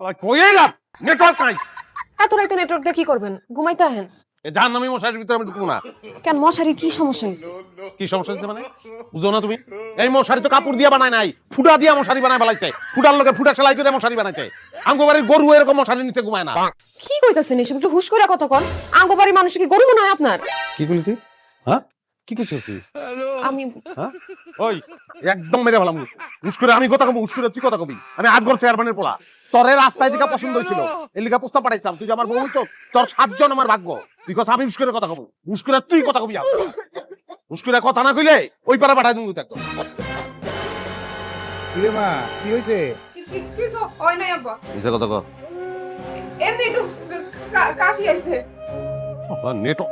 কই এলাম নেটওয়ার্ক নাই। এত রাইতে নেটওয়ার্ক দিয়ে কি করবেন? ঘুমাইতে আহেন। জাহান্নামী মশারির ভিতরে আমি ঢুকবো না। কেন, মশারির কি সমস্যা হয়েছে? কি সমস্যা হচ্ছে মানে বুঝো না তুমি? এই মশারি তো কাপড় দিয়া বানায় নাই, ফুটা দিয়া মশারি বানায় ফেলাইছে। ফুটার লগে ফুটা সেলাই করে মশারি বানাইছে। আমগো বাড়ির গরু এরকম মশারি নিচে ঘুমায় না। কি কইতাছেন এসব? একটু হুশ করে কথা কন। আঙ্গো বাড়ির মানুষ কি গরু মনে হয় আপনার? কি করলি তুই? হ্যাঁ কি করছিস তুই? আমি হ্যাঁ ওই একদম মেরে ফেলাম। হুশ করে আমি কথা কব, হুশ করে তুই কথা কবি। আমি আজগর চেয়ারম্যানের পোলা, তোরে রাস্তায় দিকে পছন্দ হয়েছিল, এই লিগা প্রস্তাব পাঠাইছিলাম। তুই যে আমার বউ হইছ, তোর 7 জন আমার ভাগ্য। তুই কথা আমি হুশ করে কথা কব, হুশ করে তুই কথা কবি। হুশ করে কথা না কইলে ওই পারে পাঠাই দিবি একদম। কিরে মা, কি হয়েছে? কিছু হয় নাই আব্বা, কিসে কথা কও? এমনি একটু কাশি আইছে। নেটো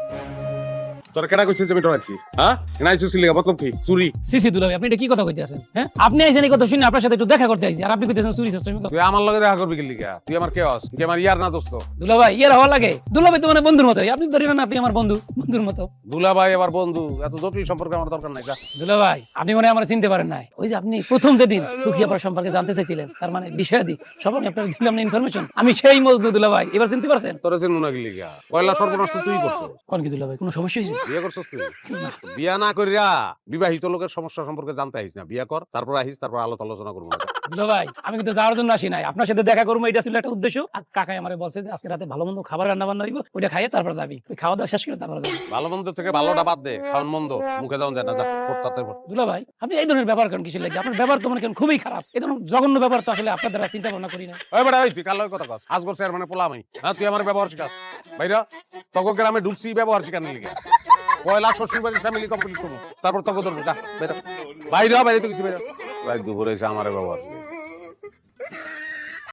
তোর কেডা কইছিস যে আমি ডরাচ্ছি? হ্যাঁ না আইছিস কি লিগা? মতলব কি? চুরি? সিসি দুলাভাই, আপনি এটা কি কথা কইতেছেন? হ্যাঁ, আপনি আইছেন এই কথা শুনে আপনার সাথে একটু দেখা করতে আইছি, আর আপনি কইতেছেন চুরি সিস্টেম। তুই আমার লগে দেখা করবি কি লিগা? তুই আমার কে হস? তুই আমার ইয়ার না দোস্ত? দুলাভাই ইয়ার হওয়া লাগে? দুলাভাই তো মানে বন্ধুর মতোই, আপনি ধরে নেন আপনি আমার বন্ধু, বন্ধুর মতো। দুলা ভাই আমার বন্ধু, এত জটিল সম্পর্কে আমার দরকার নাই। যা। দুলাভাই আপনি মনে হয় আমার চিনতে পারেন নাই। ওই যে আপনি প্রথম যেদিন সুখিয়াপার সম্পর্কে জানতে চাইছিলেন, তার মানে বিষয়াদি সব আমি আপনাকে দিলাম না ইনফরমেশন, আমি সেই মজদু দুলাভাই। এবার চিনতে পারছেন? তোর চিনু না কি লিগা? পয়লা সর্বনাশ তো তুই করছিস। কোন কি দুলাভাই, কোনো সমস্যা হয়েছে? বিয়ে করছিস তুই? বিয়া না করিয়া বিবাহিত লোকের সমস্যা সম্পর্কে জানতে আহিস না। বিয়া কর, তারপর আহিস, তারপর আলোচনা করবো। দুলাভাই আমি কিন্তু যাওয়ার জন্য আসি নাই, আপনার সাথে দেখা করবো, এটা ছিল একটা উদ্দেশ্য। আর কাকাই আমারে বলছে যে আজকে রাতে ভালো মন্দ খাবার রান্না বান্না হইব, ওইটা খাইয়ে তারপর যাবি। ওই খাওয়া দাওয়া শেষ করে তারপর যাবি। ভালো মন্দ থেকে ভালোটা বাদ দে, খাওয়ান মন্দ মুখে যাওয়া যায় না। যা করতে দুলাভাই আপনি এই ধরনের ব্যবহার করেন কিছু লাগে? আপনার ব্যবহার তো মনে করেন খুবই খারাপ। এই ধরনের জঘন্য ব্যবহার তো আসলে আপনার দ্বারা চিন্তা ভাবনা করি না। ওই বেটা, ওই তুই কালো কথা কস। আজগর চেয়ারম্যানে পোলা আমি। হ্যাঁ তুই আমার ব্যবহার শিখাস? বাইরা তক গ্রামে ঢুকছি ব্যবহার শিখানি লিগে। পয়লা শ্বশুর বাড়ির ফ্যামিলি কমপ্লিট করবো, তারপর তক ধরবো। যা বাইরে বাইরে, বাইরে তো কিছু বাইরে। রাত দুপুরে এসে আমার ব্যবহার